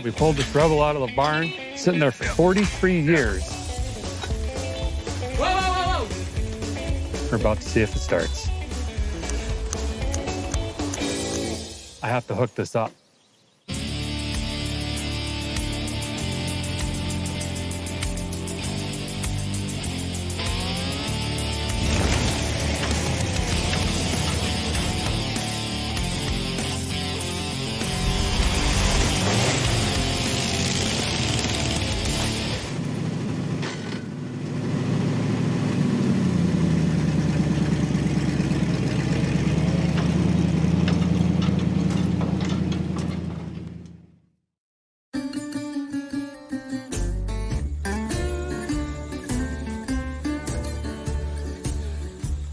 We pulled this Rebel out of the barn, sitting there for 43 years. Whoa, whoa, whoa, whoa! We're about to see if it starts. I have to hook this up.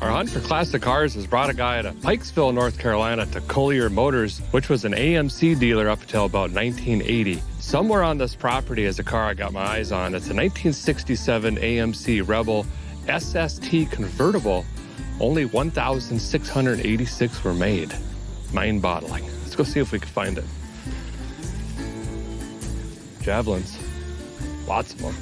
Our hunt for classic cars has brought a guy to Pikeville, North Carolina to Collier Motors, which was an AMC dealer up until about 1980. Somewhere on this property is a car I got my eyes on. It's a 1967 AMC Rebel SST convertible. Only 1,686 were made. Mind-boggling. Let's go see if we can find it. Javelins. Lots of them.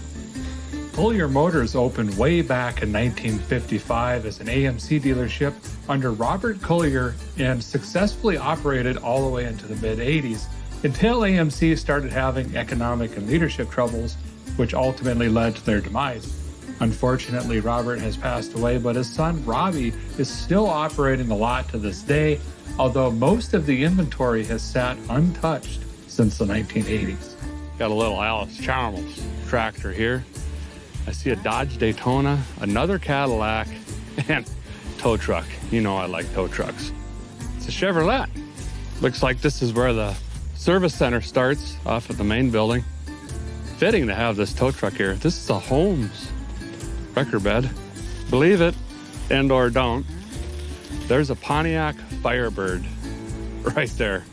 Collier Motors opened way back in 1955 as an AMC dealership under Robert Collier and successfully operated all the way into the mid-80s until AMC started having economic and leadership troubles, which ultimately led to their demise. Unfortunately, Robert has passed away, but his son Robbie is still operating the lot to this day, although most of the inventory has sat untouched since the 1980s. Got a little Alice Chalmers tractor here. I see a Dodge Daytona, another Cadillac, and tow truck. You know I like tow trucks. It's a Chevrolet. Looks like this is where the service center starts, off at the main building. Fitting to have this tow truck here. This is a Holmes wrecker bed. Believe it and or don't. There's a Pontiac Firebird right there.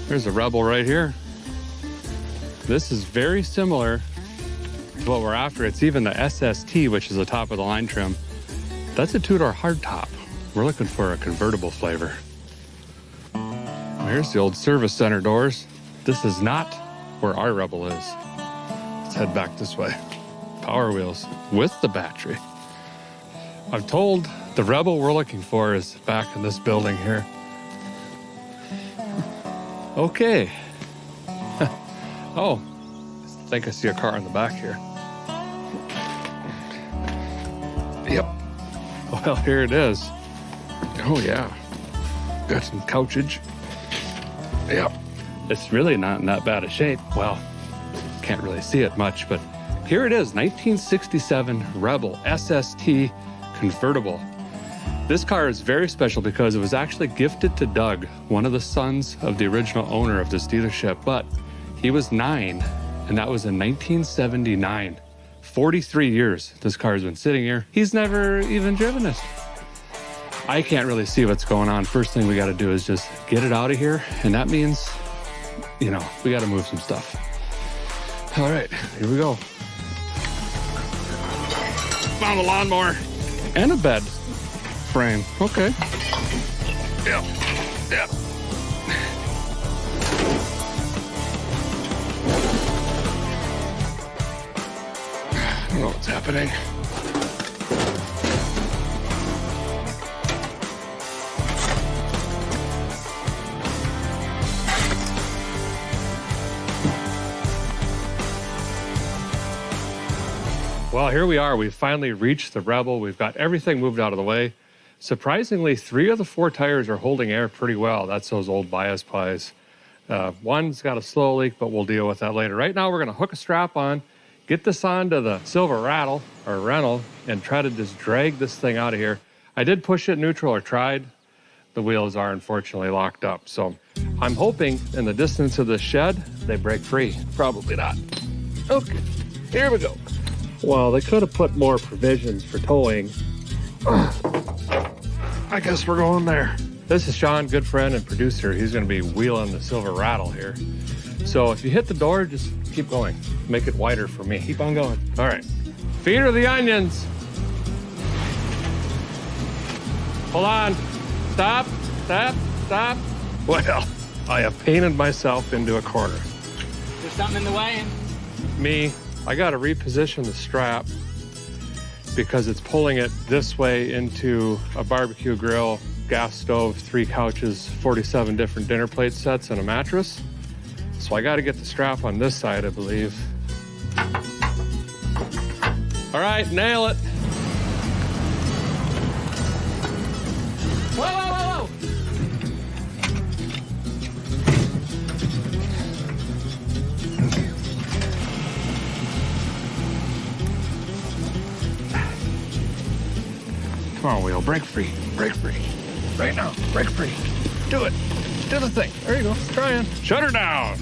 There's a Rebel right here. This is very similar what we're after. It's even the SST, which is the top of the line trim. That's a two-door hardtop. We're looking for a convertible flavor. Here's the old service center doors. This is not where our Rebel is. Let's head back this way. Power wheels with the battery. I'm told the Rebel we're looking for is back in this building here. Okay. Oh, I think I see a car in the back here. Yep. Well, here it is. Oh, yeah. Got some couchage. Yep. It's really not in that bad a shape. Well, can't really see it much, but here it is, 1967 Rebel SST convertible. This car is very special because it was actually gifted to Doug, one of the sons of the original owner of this dealership, but he was 9, and that was in 1979. 43 years this car's been sitting here. He's never even driven it. I can't really see what's going on. First thing we got to do is just get it out of here. And that means, you know, we got to move some stuff. All right, here we go. Found a lawnmower and a bed frame. Okay. Yep. Yep. I don't know what's happening. Well, here we are. We've finally reached the Rebel. We've got everything moved out of the way. Surprisingly, 3 of the 4 tires are holding air pretty well. That's those old bias plies. One's got a slow leak, but we'll deal with that later. Right now, we're going to hook a strap on, get this onto the silver rattle or rental, and try to just drag this thing out of here. I did push it neutral or tried. The wheels are unfortunately locked up. So I'm hoping in the distance of the shed, they break free. Probably not. Okay, here we go. Well, they could have put more provisions for towing. I guess we're going there. This is Sean, good friend and producer. He's going to be wheeling the silver rattle here. So if you hit the door, just keep going. Make it wider for me. Keep on going. All right. Feet are the onions. Hold on. Stop, stop, stop. Well, I have painted myself into a corner. there something in the way? Me, I got to reposition the strap because it's pulling it this way into a barbecue grill, gas stove, 3 couches, 47 different dinner plate sets, and a mattress. So I got to get the strap on this side, I believe. All right, nail it. Whoa, whoa, whoa, whoa! Come on, wheel, break free. Break free. Right now, break free. Do it. Do the thing. There you go. Trying. Shut her down.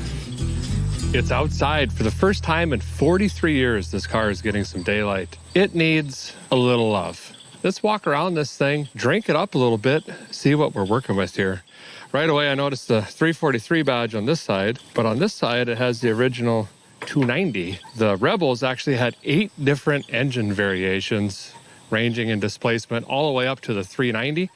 It's outside. For the first time in 43 years, this car is getting some daylight. It needs a little love. Let's walk around this thing, drink it up a little bit, see what we're working with here. Right away, I noticed the 343 badge on this side, but on this side, it has the original 290. The Rebels actually had 8 different engine variations, ranging in displacement all the way up to the 390.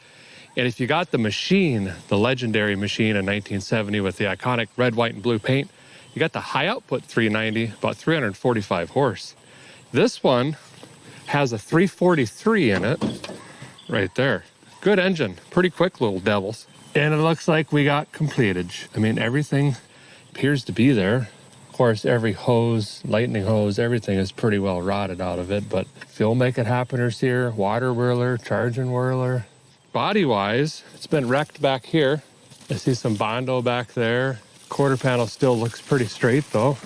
And if you got the machine, the legendary machine in 1970 with the iconic red, white, and blue paint, you got the high output 390, about 345 horse. This one has a 343 in it, right there. Good engine, pretty quick little devils. And it looks like we got completage. I mean, everything appears to be there. Of course, every hose, lightning hose, everything is pretty well rotted out of it, but fuel make it happeners here, water whirler, charging whirler. Body-wise, it's been wrecked back here. I see some Bondo back there. Quarter panel still looks pretty straight though.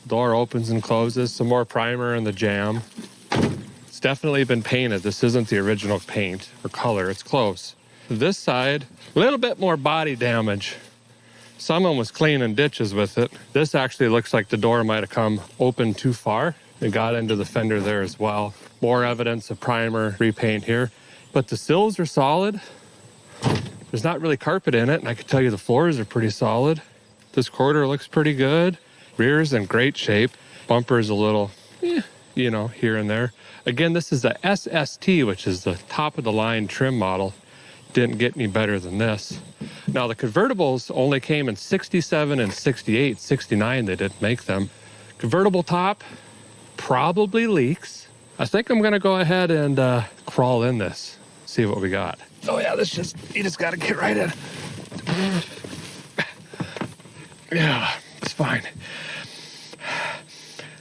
Door opens and closes, some more primer in the jamb. It's definitely been painted. This isn't the original paint or color, it's close. This side, a little bit more body damage. Someone was cleaning ditches with it. This actually looks like the door might have come open too far. It got into the fender there as well. More evidence of primer repaint here. But the sills are solid. There's not really carpet in it, and I can tell you the floors are pretty solid. This quarter looks pretty good. Rear's in great shape. Bumper's a little, you know, here and there. Again, this is the SST, which is the top of the line trim model. Didn't get any better than this. Now the convertibles only came in 67 and 68, 69 they didn't make them. Convertible top probably leaks. I think I'm gonna go ahead and crawl in this, see what we got. Oh yeah, you just gotta get right in. Yeah, it's fine.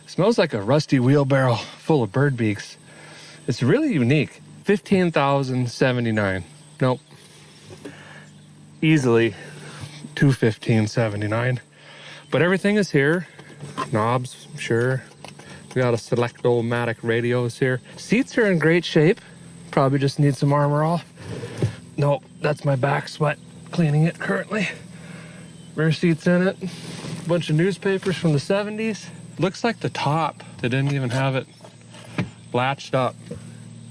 Smells like a rusty wheelbarrow full of bird beaks. It's really unique. 15,079. Nope. Easily 215.79. But everything is here. Knobs, sure. We got a Selecto-matic radios here. Seats are in great shape. Probably just need some armor off. Nope, that's my back sweat cleaning it currently. Rear seats in it. A bunch of newspapers from the 70s. Looks like the top, they didn't even have it latched up.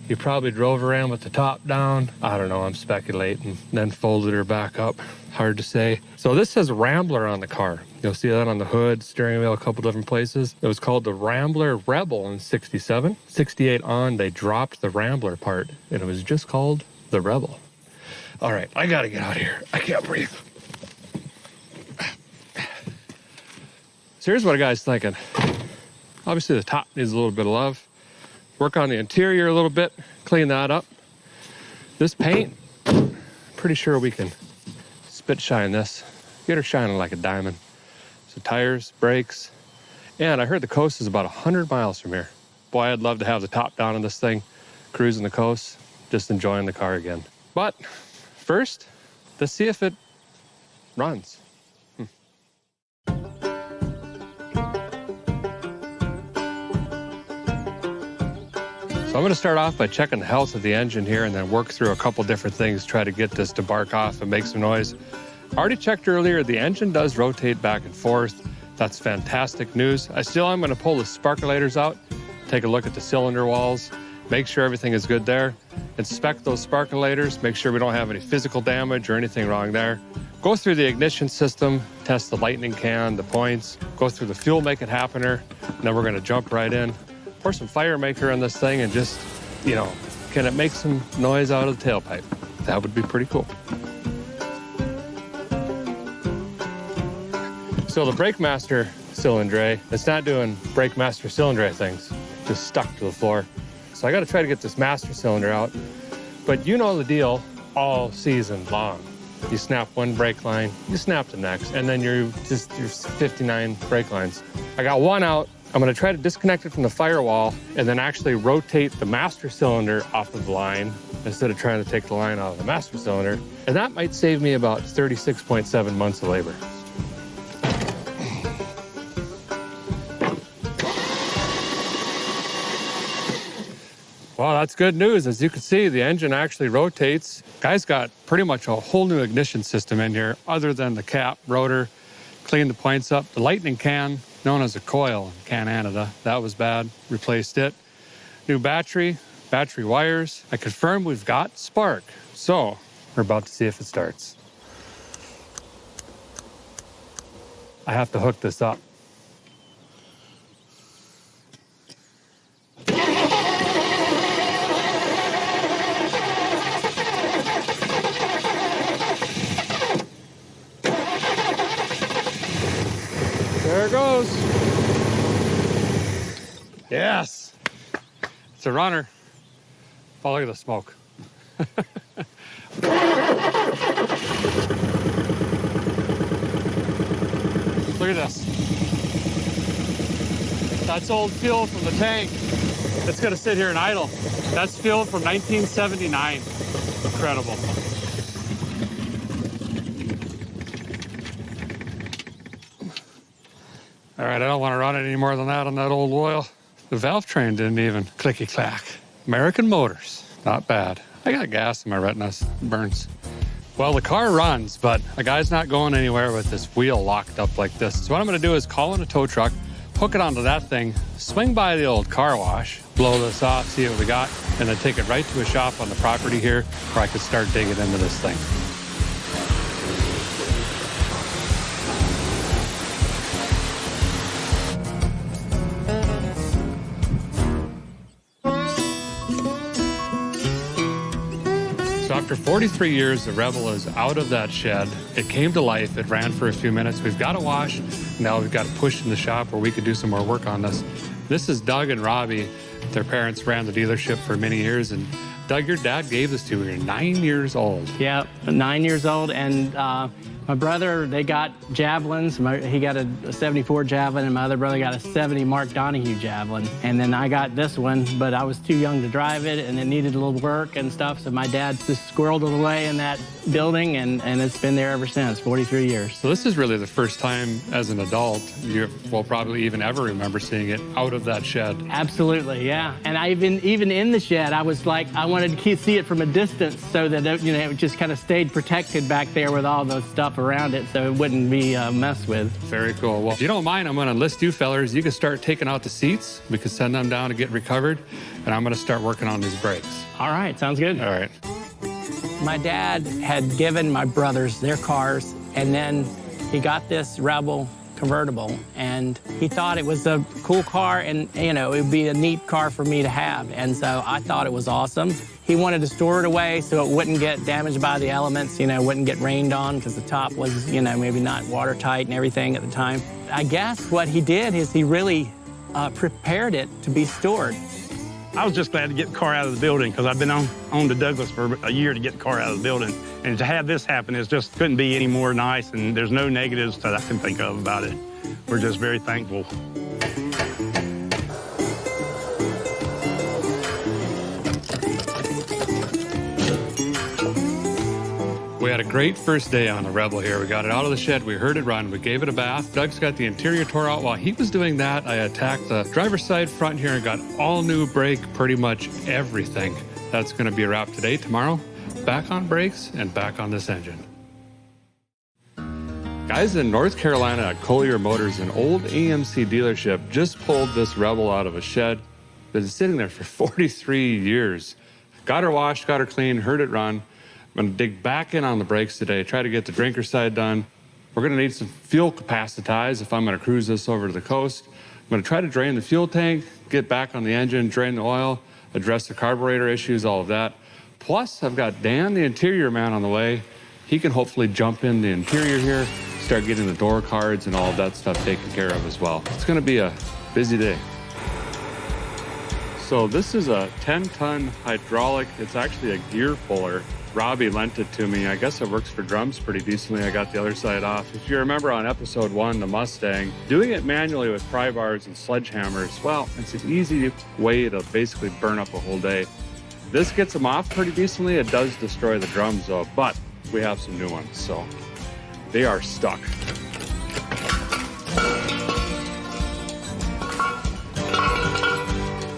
You probably drove around with the top down. I don't know, I'm speculating. Then folded her back up. Hard to say. So this says Rambler on the car. You'll see that on the hood, steering wheel, a couple different places. It was called the Rambler Rebel in 67. 68 on, they dropped the Rambler part, and it was just called the Rebel. All right, I gotta get out of here. I can't breathe. So here's what a guy's thinking. Obviously the top needs a little bit of love. Work on the interior a little bit, clean that up. This paint, pretty sure we can spit shine this. Get her shining like a diamond. So tires, brakes, and I heard the coast is about 100 miles from here. Boy, I'd love to have the top down on this thing, cruising the coast, just enjoying the car again. But first, let's see if it runs. So I'm going to start off by checking the health of the engine here and then work through a couple different things, try to get this to bark off and make some noise. Already checked earlier, the engine does rotate back and forth. That's fantastic news. I still am going to pull the sparkulators out, take a look at the cylinder walls, make sure everything is good there, inspect those sparkulators, make sure we don't have any physical damage or anything wrong there. Go through the ignition system, test the lightning can, the points, go through the fuel make it happener, and then we're going to jump right in. Pour some fire maker on this thing and just, you know, can it make some noise out of the tailpipe? That would be pretty cool. So the brake master cylinder, it's not doing brake master cylinder things, just stuck to the floor. So I got to try to get this master cylinder out. But you know the deal all season long. You snap one brake line, you snap the next, and then you're 59 brake lines. I got one out. I'm gonna try to disconnect it from the firewall and then actually rotate the master cylinder off of the line instead of trying to take the line out of the master cylinder. And that might save me about 36.7 months of labor. Well, that's good news. As you can see, the engine actually rotates. Guy's got pretty much a whole new ignition system in here other than the cap, rotor, cleaned the points up. The lightning can, known as a coil in Canada, that was bad, replaced it. New battery wires. I confirmed we've got spark. So we're about to see if it starts. I have to hook this up. There it goes. Yes. It's a runner. Oh, look at the smoke. Look at this. That's old fuel from the tank. It's gonna sit here and idle. That's fuel from 1979. Incredible. All right, I don't want to run it any more than that on that old oil. The valve train didn't even clicky-clack. American Motors, not bad. I got gas in my retinas, it burns. Well, the car runs, but a guy's not going anywhere with this wheel locked up like this. So what I'm gonna do is call in a tow truck, hook it onto that thing, swing by the old car wash, blow this off, see what we got, and then take it right to a shop on the property here where I could start digging into this thing. After 43 years, the Rebel is out of that shed. It came to life. It ran for a few minutes. We've got to wash. Now we've got to push in the shop where we could do some more work on this. This is Doug and Robbie. Their parents ran the dealership for many years. And Doug, your dad gave this to you when you were 9 years old. Yeah, 9 years old. And my brother, they got Javelins. He got a 74 Javelin, and my other brother got a 70 Mark Donahue Javelin. And then I got this one, but I was too young to drive it, and it needed a little work and stuff. So my dad just squirreled it away in that building, and it's been there ever since, 43 years. So this is really the first time as an adult you will probably even ever remember seeing it out of that shed. Absolutely, yeah. And I even in the shed, I was like, I wanted to see it from a distance so that it just kind of stayed protected back there with all the stuff around it, so it wouldn't be messed with. Very cool. Well, if you don't mind, I'm going to enlist you fellers. You can start taking out the seats. We can send them down to get recovered, and I'm going to start working on these brakes. All right, sounds good. All right. My dad had given my brothers their cars, and then he got this Rebel convertible, and he thought it was a cool car, and it would be a neat car for me to have, and so I thought it was awesome. He wanted to store it away so it wouldn't get damaged by the elements, wouldn't get rained on, because the top was, maybe not watertight and everything at the time. I guess what he did is he really prepared it to be stored. I was just glad to get the car out of the building, because I've been on to Douglas for a year to get the car out of the building. And to have this happen is just couldn't be any more nice, and there's no negatives that I can think of about it. We're just very thankful. We had a great first day on the Rebel here. We got it out of the shed, we heard it run, we gave it a bath. Doug's got the interior tore out. While he was doing that, I attacked the driver's side front here and got all new brake, pretty much everything. That's gonna be a wrap today. Tomorrow, back on brakes and back on this engine. Guys in North Carolina at Collier Motors, an old AMC dealership, just pulled this Rebel out of a shed. Been sitting there for 43 years. Got her washed, got her clean, heard it run. I'm gonna dig back in on the brakes today, try to get the drinker side done. We're gonna need some fuel capacitize if I'm gonna cruise this over to the coast. I'm gonna try to drain the fuel tank, get back on the engine, drain the oil, address the carburetor issues, all of that. Plus, I've got Dan, the interior man, on the way. He can hopefully jump in the interior here, start getting the door cards and all of that stuff taken care of as well. It's gonna be a busy day. So this is a 10-ton hydraulic. It's actually a gear puller. Robbie lent it to me. I guess it works for drums pretty decently. I got the other side off. If you remember on episode 1, the Mustang, doing it manually with pry bars and sledgehammers, well, it's an easy way to basically burn up a whole day. This gets them off pretty decently. It does destroy the drums though, but we have some new ones, so they are stuck.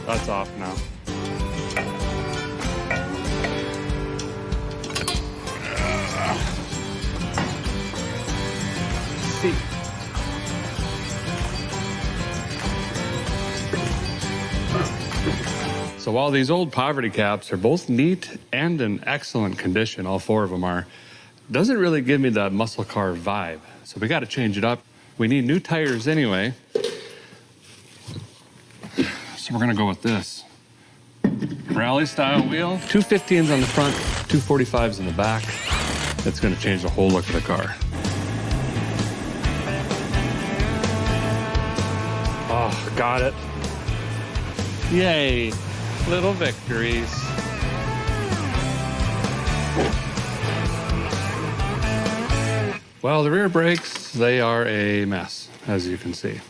That's off now. So while these old poverty caps are both neat and in excellent condition, all 4 of them are, doesn't really give me that muscle car vibe. So we got to change it up. We need new tires anyway. So we're gonna go with this. Rally style wheel, 215s on the front, 245s in the back. That's gonna change the whole look of the car. Oh, got it. Yay, little victories. Well, the rear brakes, they are a mess, as you can see.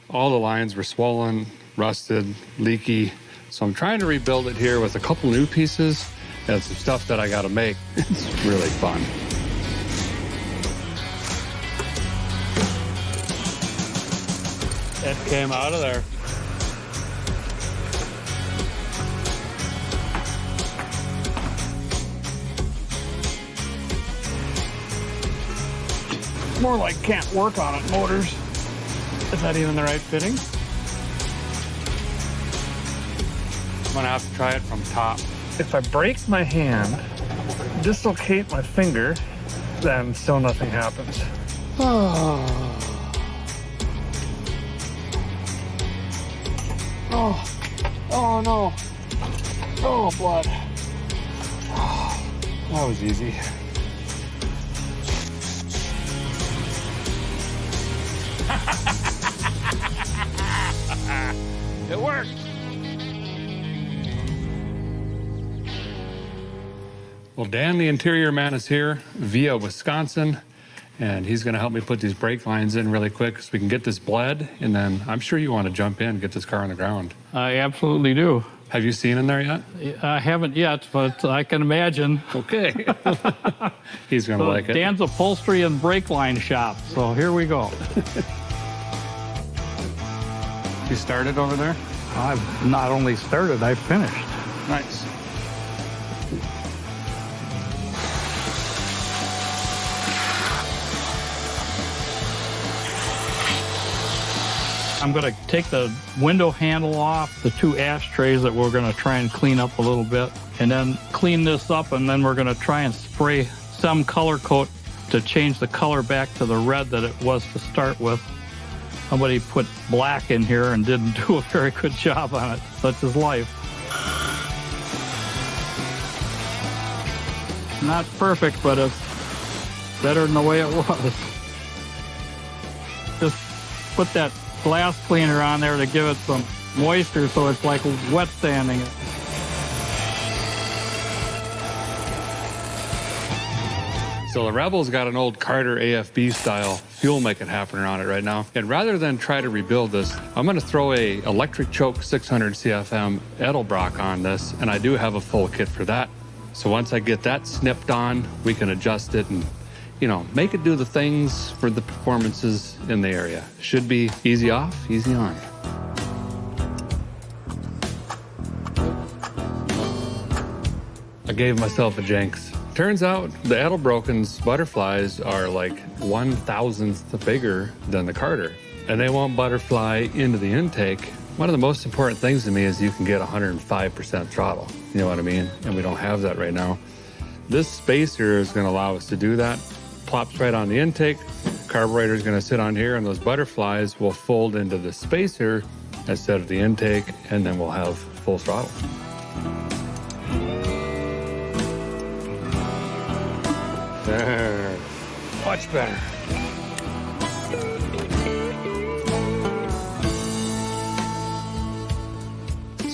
All the lines were swollen, rusted, leaky. So I'm trying to rebuild it here with a couple new pieces and some stuff that I gotta make. It's really fun. It came out of there. More like can't work on it motors. Is that even the right fitting? I'm gonna have to try it from top. If I break my hand, dislocate my finger, then still nothing happens. Oh, oh no. Oh, blood. Oh, that was easy. It worked. Well, Dan, the interior man, is here via Wisconsin, and he's going to help me put these brake lines in really quick so we can get this bled, and then I'm sure you want to jump in and get this car on the ground. I absolutely do. Have you seen in there yet? I haven't yet, but I can imagine. Okay. He's going to like it. Dan's upholstery and brake line shop, so here we go. You started over there? I've not only started, I've finished. Nice. I'm going to take the window handle off, the 2 ashtrays that we're going to try and clean up a little bit, and then clean this up, and then we're going to try and spray some color coat to change the color back to the red that it was to start with. Somebody put black in here and didn't do a very good job on it. Such is life. Not perfect, but it's better than the way it was. Just put that glass cleaner on there to give it some moisture so it's like wet sanding it. So the Rebel's got an old Carter AFB style fuel making happening on it right now. And rather than try to rebuild this, I'm gonna throw a electric choke 600 CFM Edelbrock on this, and I do have a full kit for that. So once I get that snipped on, we can adjust it and, you know, make it do the things for the performances in the area. Should be easy off, easy on. I gave myself a jinx. Turns out the Edelbroken's butterflies are like 1,000th bigger than the Carter, and they won't butterfly into the intake. One of the most important things to me is you can get 105% throttle. You know what I mean? And we don't have that right now. This spacer is going to allow us to do that. Plops right on the intake. Carburetor is going to sit on here, and those butterflies will fold into the spacer instead of the intake, and then we'll have full throttle. There. Much better.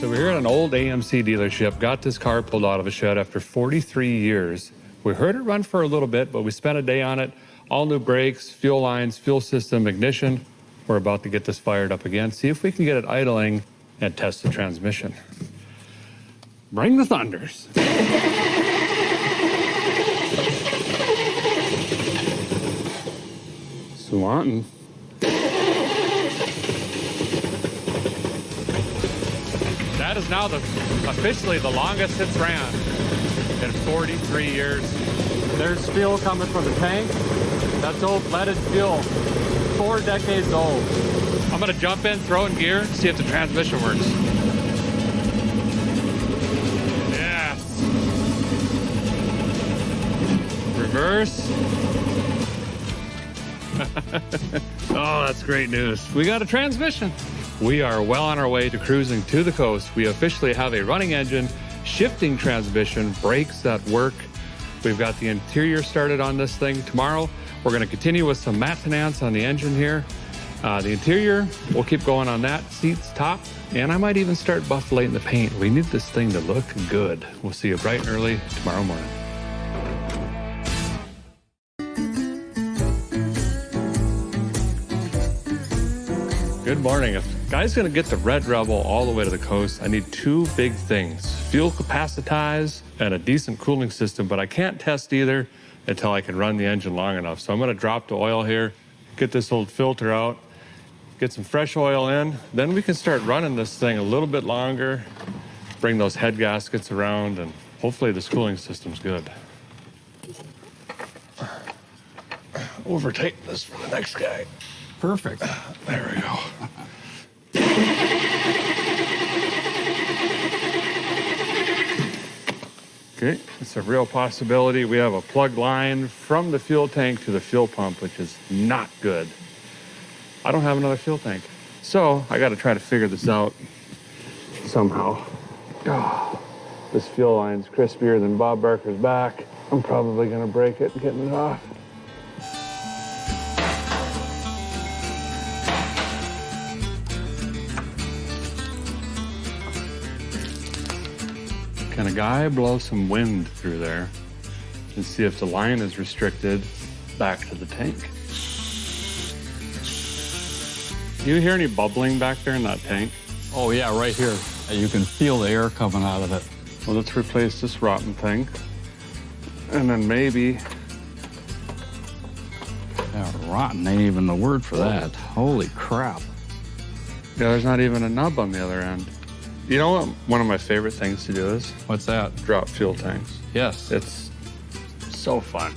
So we're here at an old AMC dealership, got this car pulled out of a shed after 43 years. We heard it run for a little bit, but we spent a day on it. All new brakes, fuel lines, fuel system, ignition. We're about to get this fired up again, see if we can get it idling and test the transmission. Bring the thunders. Swanton. That is now officially the longest it's ran in 43 years. There's fuel coming from the tank. That's old leaded fuel, 4 decades old. I'm gonna jump in, throw in gear, see if the transmission works. Yes. Reverse. Oh, that's great news. We got a transmission. We are well on our way to cruising to the coast. We officially have a running engine, shifting transmission, brakes that work. We've got the interior started on this thing. Tomorrow, we're going to continue with some maintenance on the engine here. The interior, we'll keep going on that. Seats, top, and I might even start buffalating the paint. We need this thing to look good. We'll see you bright and early tomorrow morning. Good morning. If a guy's going to get the Red Rebel all the way to the coast, I need 2 big things: fuel capacitize and a decent cooling system, but I can't test either until I can run the engine long enough. So I'm going to drop the oil here, get this old filter out, get some fresh oil in, then we can start running this thing a little bit longer, bring those head gaskets around, and hopefully this cooling system's good. Overtake this for the next guy. Perfect. There we go. Okay, it's a real possibility. We have a plug line from the fuel tank to the fuel pump, which is not good. I don't have another fuel tank. So I got to try to figure this out somehow. Oh, this fuel line's crispier than Bob Barker's back. I'm probably going to break it getting it off. Can a guy blow some wind through there and see if the line is restricted back to the tank? You hear any bubbling back there in that tank? Oh, yeah, right here. You can feel the air coming out of it. Well, let's replace this rotten thing. And then maybe... Yeah, rotten ain't even the word for that. Holy crap. Yeah, there's not even a nub on the other end. You know what one of my favorite things to do is? What's that? Drop fuel tanks. Yes. It's so fun.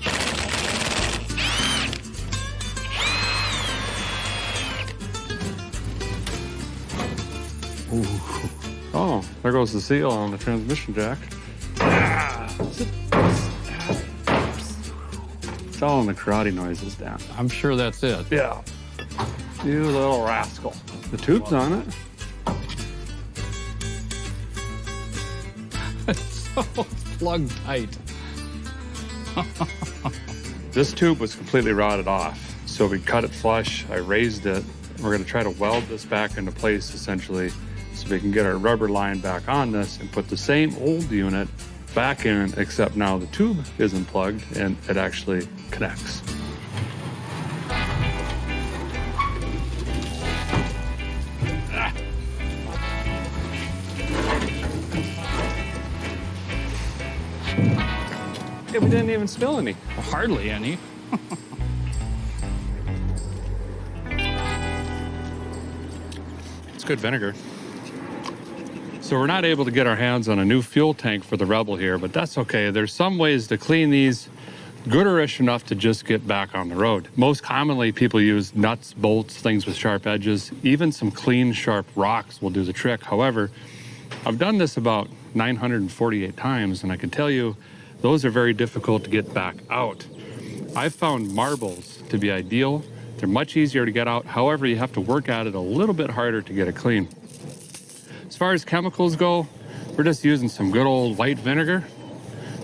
Ooh. Oh, there goes the seal on the transmission jack. It's all in the karate noises, Dan. I'm sure that's it. Yeah. You little rascal. The tube's on it. So plugged tight. This tube was completely rotted off, so we cut it flush. I raised it. We're going to try to weld this back into place, essentially, so we can get our rubber line back on this and put the same old unit back in, except now the tube isn't plugged and it actually connects. Yeah, we didn't even spill any. Hardly any. It's good vinegar. So we're not able to get our hands on a new fuel tank for the Rebel here, but that's okay. There's some ways to clean these gooderish enough to just get back on the road. Most commonly, people use nuts, bolts, things with sharp edges. Even some clean, sharp rocks will do the trick. However, I've done this about 948 times, and I can tell you those are very difficult to get back out. I've found marbles to be ideal. They're much easier to get out. However, you have to work at it a little bit harder to get it clean. As far as chemicals go, we're just using some good old white vinegar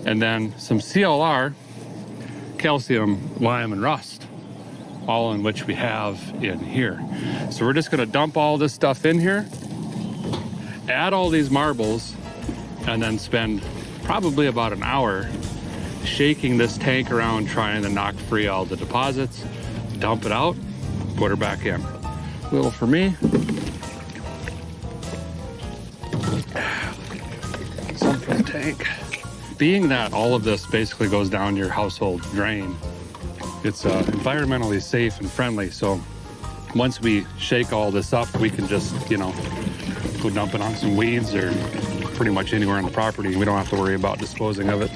and then some CLR, calcium, lime, and rust, all in which we have in here. So we're just gonna dump all this stuff in here add all these marbles, and then spend probably about an hour shaking this tank around, trying to knock free all the deposits, dump it out, put her back in. A little for me. Some for the tank. Being that all of this basically goes down your household drain, it's environmentally safe and friendly. So once we shake all this up, we can just, you know, go dump it on some weeds or pretty much anywhere on the property. We don't have to worry about disposing of it.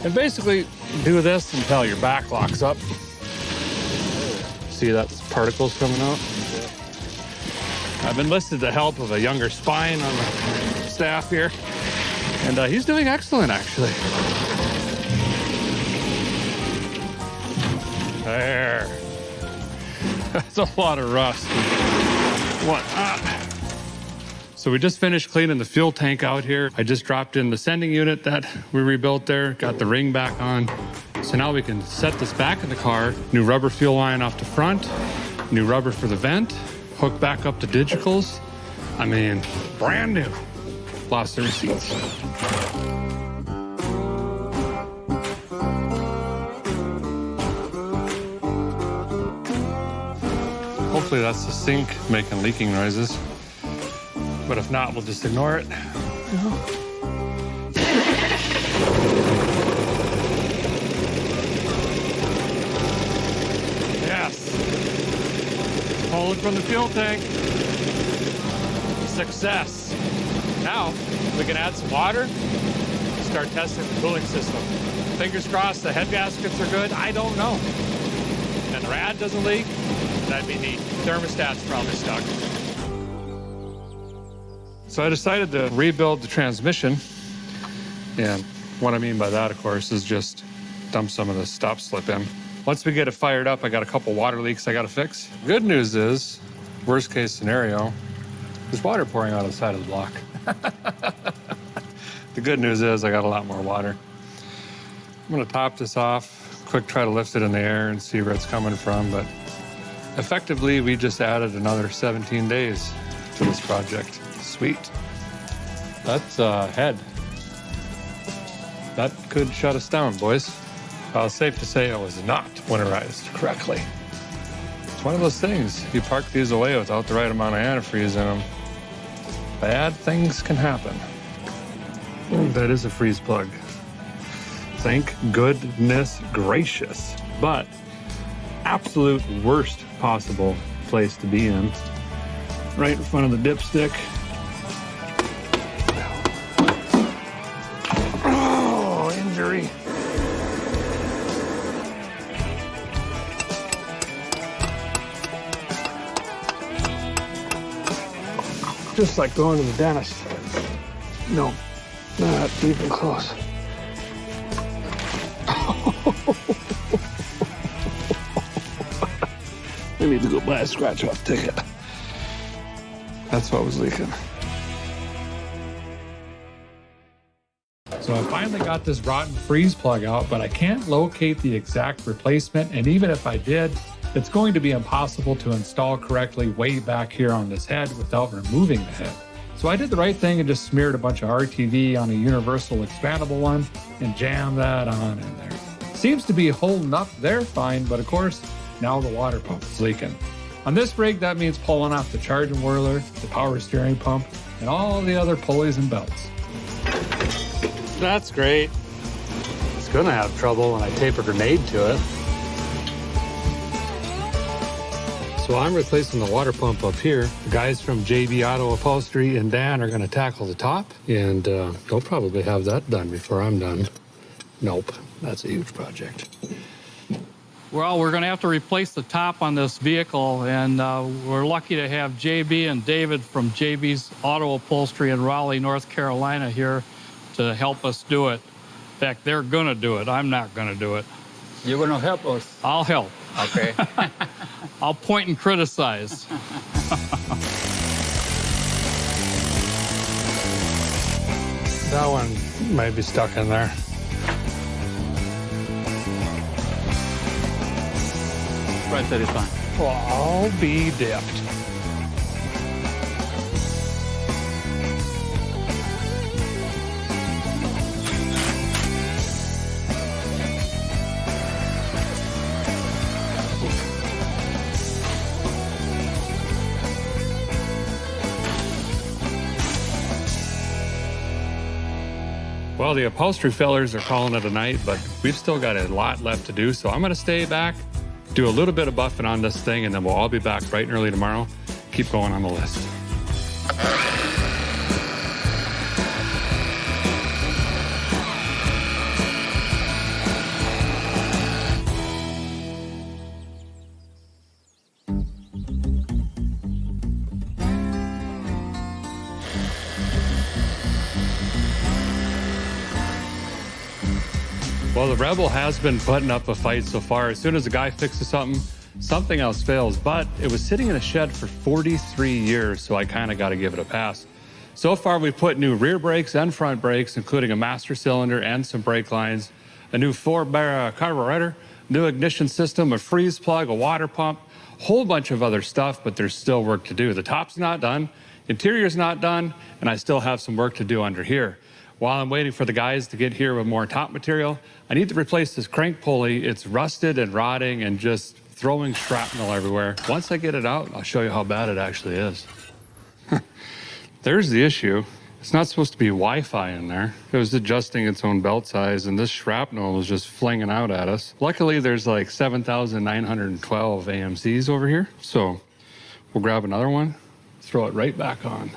And basically do this until your back locks up. See that's particles coming out? I've enlisted the help of a younger spine on the staff here, and he's doing excellent, actually. There. That's a lot of rust. What? So we just finished cleaning the fuel tank out here. I just dropped in the sending unit that we rebuilt there, got the ring back on. So now we can set this back in the car. New rubber fuel line off the front, new rubber for the vent, hook back up the digicals. I mean, brand new. Lost the receipts. Hopefully that's the sink making leaking noises. But if not, we'll just ignore it. Yes. Pull it from the fuel tank. Success. Now, we can add some water, start testing the cooling system. Fingers crossed the head gaskets are good. I don't know. And the rad doesn't leak. That'd be neat. Thermostat's probably stuck. So I decided to rebuild the transmission. And what I mean by that, of course, is just dump some of the stop slip in. Once we get it fired up, I got a couple water leaks I got to fix. Good news is, worst case scenario, there's water pouring out of the side of the block. The good news is I got a lot more water. I'm gonna top this off, quick try to lift it in the air and see where it's coming from, but effectively we just added another 17 days to this project. Sweet. That's head. That could shut us down, boys. Well, it's safe to say it was not winterized correctly. It's one of those things. You park these away without the right amount of antifreeze in them, bad things can happen. That is a freeze plug. Thank goodness gracious. But absolute worst possible place to be in. Right in front of the dipstick. Oh, injury. Just like going to the dentist. No, not even close. I need to go buy a scratch-off ticket. That's what was leaking. So I finally got this rotten freeze plug out, but I can't locate the exact replacement, and even if I did, it's going to be impossible to install correctly way back here on this head without removing the head. So I did the right thing and just smeared a bunch of RTV on a universal expandable one and jammed that on in there. Seems to be holding up there fine, but of course, now the water pump is leaking. On this rig, that means pulling off the charging whirler, the power steering pump, and all the other pulleys and belts. That's great. It's gonna have trouble when I tape a grenade to it. So I'm replacing the water pump up here. The guys from JB Auto Upholstery and Dan are gonna tackle the top, and they'll probably have that done before I'm done. Nope, that's a huge project. Well, we're going to have to replace the top on this vehicle, and we're lucky to have JB and David from JB's Auto Upholstery in Raleigh, North Carolina here to help us do it. In fact, they're going to do it. I'm not going to do it. You're going to help us? I'll help. Okay. I'll point and criticize. That one might be stuck in there. Right there is fine. Well, I'll be dipped. Well, the upholstery fillers are calling it a night, but we've still got a lot left to do. So I'm gonna stay back, do a little bit of buffing on this thing, and then we'll all be back bright and early tomorrow. Keep going on the list. Well, the Rebel has been putting up a fight so far. As soon as a guy fixes something, something else fails. But it was sitting in a shed for 43 years, so I kind of got to give it a pass. So far, we've put new rear brakes and front brakes, including a master cylinder and some brake lines, a new 4-bar carburetor, new ignition system, a freeze plug, a water pump, a whole bunch of other stuff, but there's still work to do. The top's not done, interior's not done, and I still have some work to do under here. While I'm waiting for the guys to get here with more top material, I need to replace this crank pulley. It's rusted and rotting and just throwing shrapnel everywhere. Once I get it out, I'll show you how bad it actually is. There's the issue. It's not supposed to be Wi-Fi in there. It was adjusting its own belt size, and this shrapnel was just flinging out at us. Luckily, there's like 7,912 AMCs over here, so we'll grab another one, throw it right back on.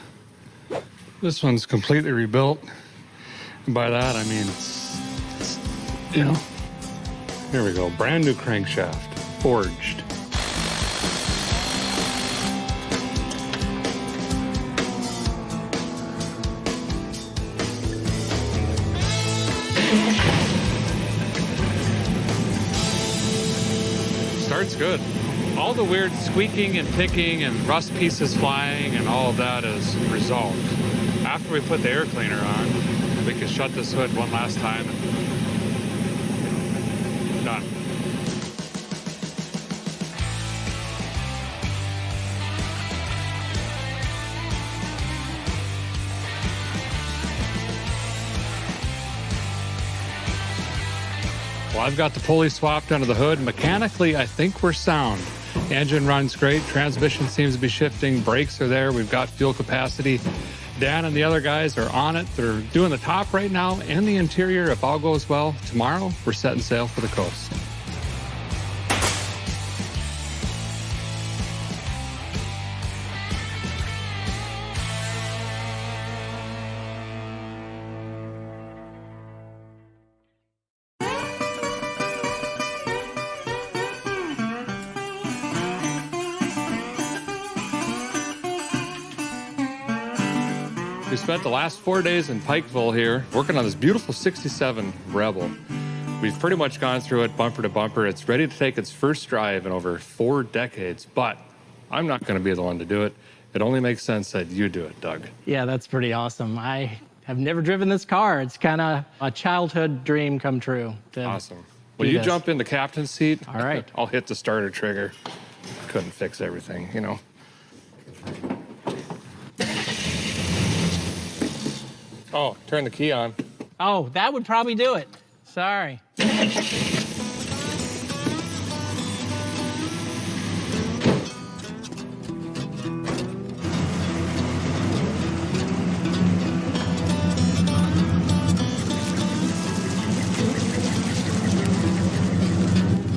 This one's completely rebuilt. And by that, I mean, it's, you know, here we go. Brand new crankshaft, forged. Starts good. All the weird squeaking and ticking and rust pieces flying and all of that is resolved. After we put the air cleaner on, we can shut this hood one last time and done. Well, I've got the pulley swapped under the hood. Mechanically, I think we're sound. Engine runs great. Transmission seems to be shifting. Brakes are there. We've got fuel capacity. Dan and the other guys are on it. They're doing the top right now and the interior. If all goes well, tomorrow we're setting sail for the coast. We spent the last 4 days in Pikeville here working on this beautiful 67 Rebel. We've pretty much gone through it bumper to bumper. It's ready to take its first drive in over 4 decades, but I'm not going to be the one to do it. It only makes sense that you do it, Doug. Yeah, that's pretty awesome. I have never driven this car. It's kind of a childhood dream come true. Awesome. Will you jump in the captain's seat? All right. I'll hit the starter trigger. Couldn't fix everything, you know. Oh, turn the key on. Oh, that would probably do it. Sorry.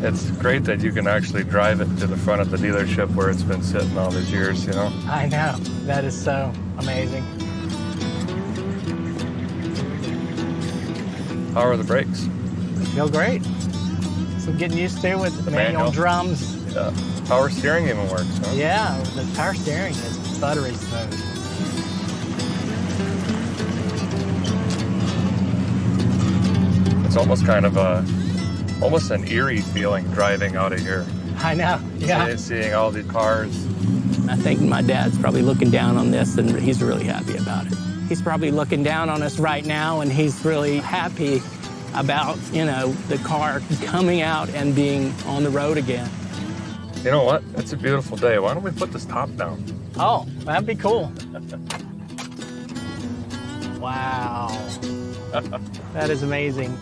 It's great that you can actually drive it to the front of the dealership where it's been sitting all these years, you know? I know. That is so amazing. How are the brakes? Feel great. So getting used to with the manual drums. Yeah. Power steering even works, huh? Yeah, the power steering is buttery smooth. It's almost kind of almost an eerie feeling driving out of here. I know, yeah. Seeing all these cars. I think my dad's probably looking down on this and he's really happy about it. He's probably looking down on us right now and he's really happy about, you know, the car coming out and being on the road again. You know what? It's a beautiful day. Why don't we put this top down? Oh, that'd be cool. Wow. That is amazing.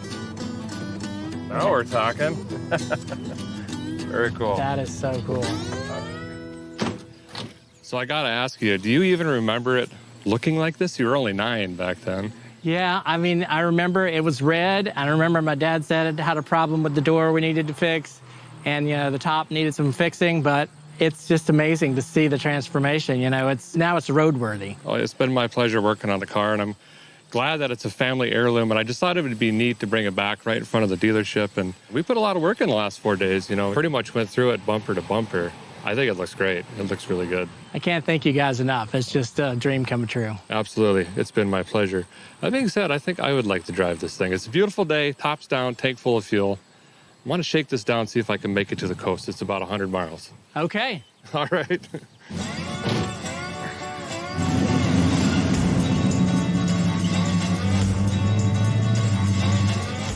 Now we're talking. Very cool. That is so cool. So I gotta ask you, do you even remember it looking like this? You were only 9 back then. Yeah, I mean, I remember it was red. I remember my dad said it had a problem with the door we needed to fix, and you know, the top needed some fixing, but it's just amazing to see the transformation. You know, now it's roadworthy. Oh, it's been my pleasure working on the car, and I'm glad that it's a family heirloom, and I just thought it would be neat to bring it back right in front of the dealership. And we put a lot of work in the last 4 days, you know, pretty much went through it bumper to bumper. I think it looks great. It looks really good. I can't thank you guys enough. It's just a dream come true. Absolutely. It's been my pleasure. That being said, I think I would like to drive this thing. It's a beautiful day, tops down, tank full of fuel. I want to shake this down, see if I can make it to the coast. It's about 100 miles. Okay. All right.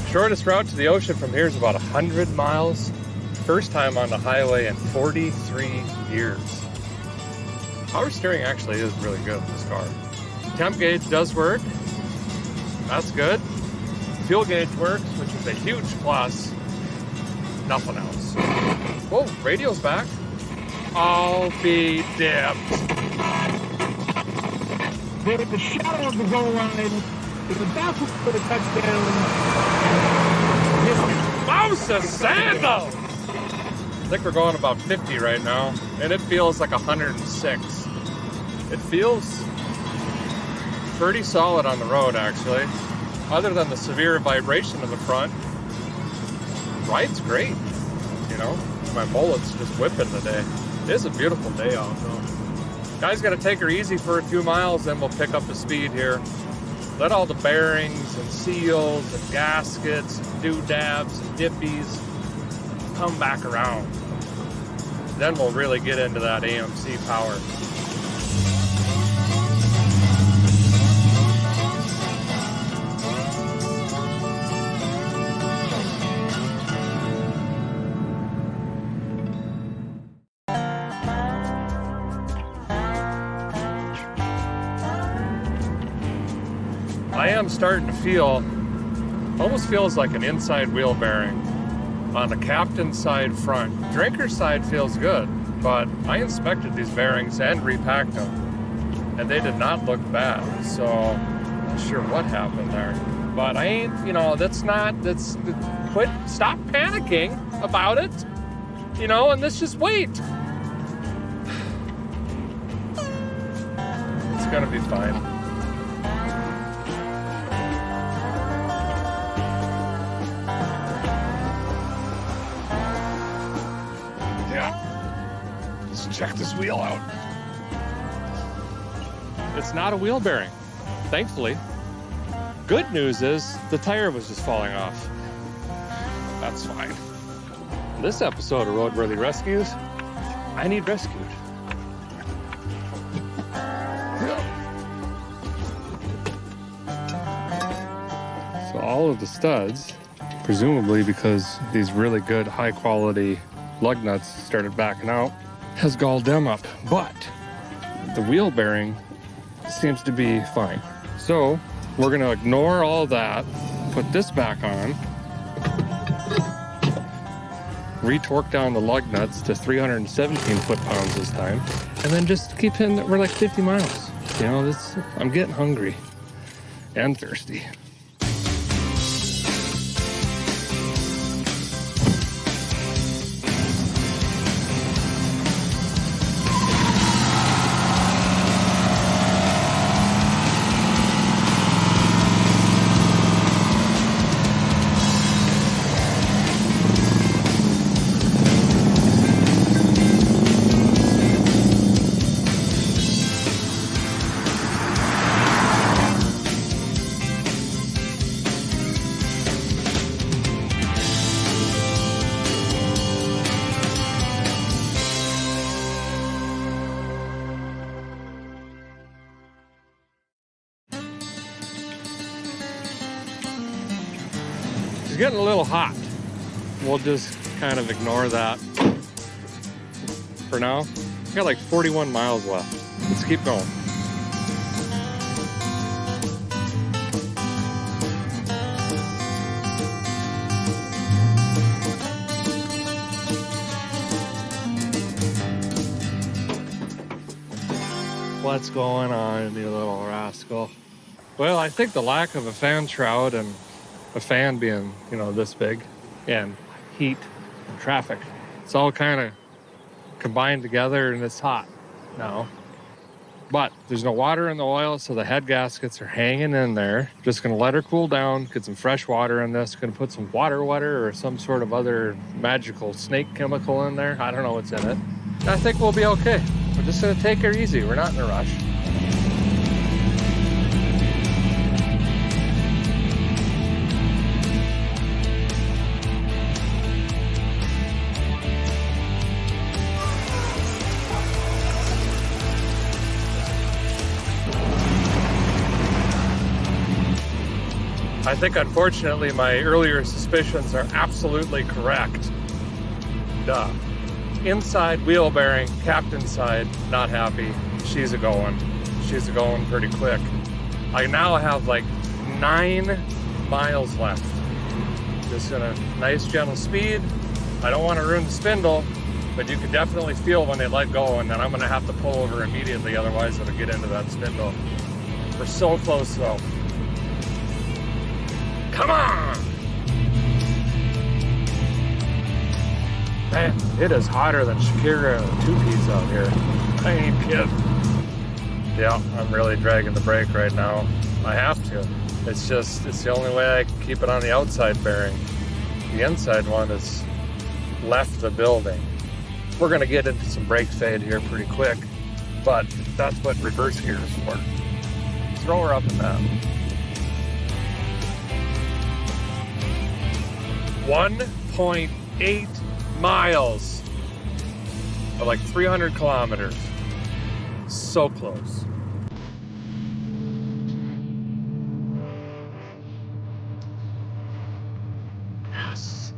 Shortest route to the ocean from here is about 100 miles. First time on the highway in 43 years. Power steering actually is really good in this car. Temp gauge does work. That's good. Fuel gauge works, which is a huge plus. Nothing else. Whoa, radio's back. I'll be damned. There's the shadow of the goal line. There's the backwards for the touchdown. Mouse of sandal! I think we're going about 50 right now, and it feels like 106. It feels pretty solid on the road, actually. Other than the severe vibration in the front, ride's great. You know, my mullet's just whipping today. It is a beautiful day out, though. Guys got to take her easy for a few miles, then we'll pick up the speed here. Let all the bearings and seals and gaskets and doodads and dippies come back around. Then we'll really get into that AMC power. I am starting to feel, almost feels like an inside wheel bearing on the captain's side front. Drinker's side feels good, but I inspected these bearings and repacked them, and they did not look bad. So I'm not sure what happened there. But I ain't, you know, stop panicking about it, you know, and let's just wait. It's gonna be fine. Check this wheel out. It's not a wheel bearing, thankfully. Good news is the tire was just falling off. That's fine. In this episode of Roadworthy Rescues, I need rescued. So all of the studs, presumably because these really good high quality lug nuts started backing out, has galled them up, but the wheel bearing seems to be fine. So we're gonna ignore all that, put this back on, re-torque down the lug nuts to 317 foot-pounds this time, and then just keep hitting it. We're like 50 miles. You know, I'm getting hungry and thirsty. Getting a little hot. We'll just kind of ignore that for now. We got like 41 miles left. Let's keep going. What's going on, you little rascal? Well, I think the lack of a fan shroud and a fan being, you know, this big, and heat and traffic, it's all kind of combined together and it's hot now. But there's no water in the oil, so the head gaskets are hanging in there. Just gonna let her cool down, get some fresh water in this. Gonna put some water or some sort of other magical snake chemical in there. I don't know what's in it. I think we'll be okay. We're just gonna take her easy. We're not in a rush. I think, unfortunately, my earlier suspicions are absolutely correct. Duh. Inside wheel bearing, captain side, not happy. She's a-going. She's a-going pretty quick. I now have like 9 miles left. Just in a nice, gentle speed. I don't want to ruin the spindle, but you can definitely feel when they let go, and then I'm going to have to pull over immediately, otherwise it'll get into that spindle. We're so close, though. Come on! Man, it is hotter than Shakira 2Ps out here. I ain't kidding. Yeah, I'm really dragging the brake right now. I have to. It's the only way I can keep it on the outside bearing. The inside one has left the building. We're gonna get into some brake fade here pretty quick, but that's what reverse gear is for. Throw her up in that. 1.8 miles, or like 300 kilometers. So close. Yes,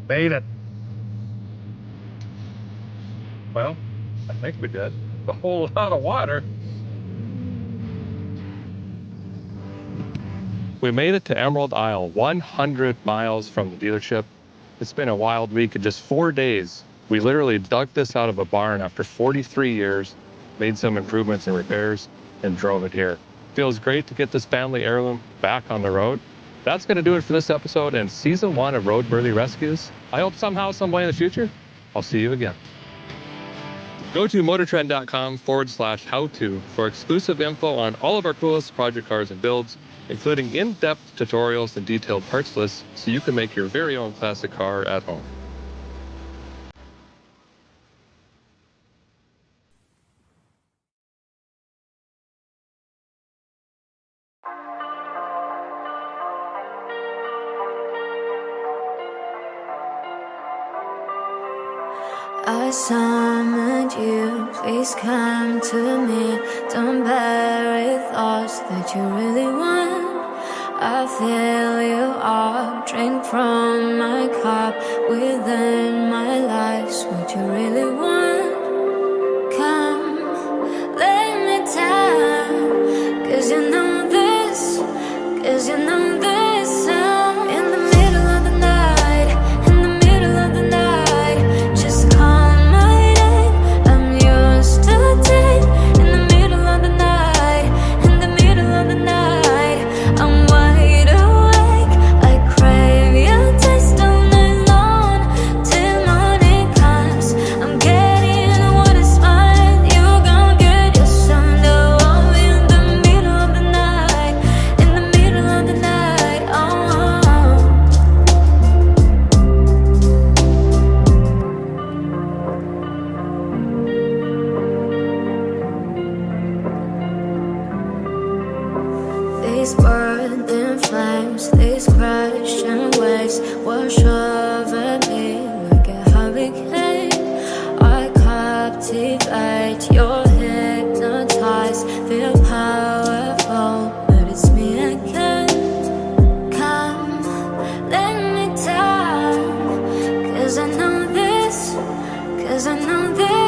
made it. Well, I think we did. A whole lot of water. We made it to Emerald Isle, 100 miles from the dealership. It's been a wild week. In just 4 days, we literally dug this out of a barn after 43 years, made some improvements and repairs, and drove it here. Feels great to get this family heirloom back on the road. That's going to do it for this episode and season 1 of Roadworthy Rescues. I hope somehow, some way in the future, I'll see you again. Go to motortrend.com/how-to for exclusive info on all of our coolest project cars and builds, including in-depth tutorials and detailed parts lists so you can make your very own classic car at home. I summoned you, please come to me. Don't bury thoughts that you really want. I fill you up, drink from my cup. Within my life's what you really want. Come, lay me down, 'cause you know this, 'cause you know this. In the middle of the night, in the middle of the night, just call my name, I'm yours to take. In the middle of the night, in the middle of the night, I'm wide awake, I crave your taste all night long, till morning comes, I'm getting what is mine, you gon' get your son, oh, in the middle of the night, in the middle of the night, oh. These burning flames, these crashing waves wash over me like a hurricane. I captivate, you're hypnotized, feel powerful, but it's me again. Come, let me down, 'cause I know this, 'cause I know this.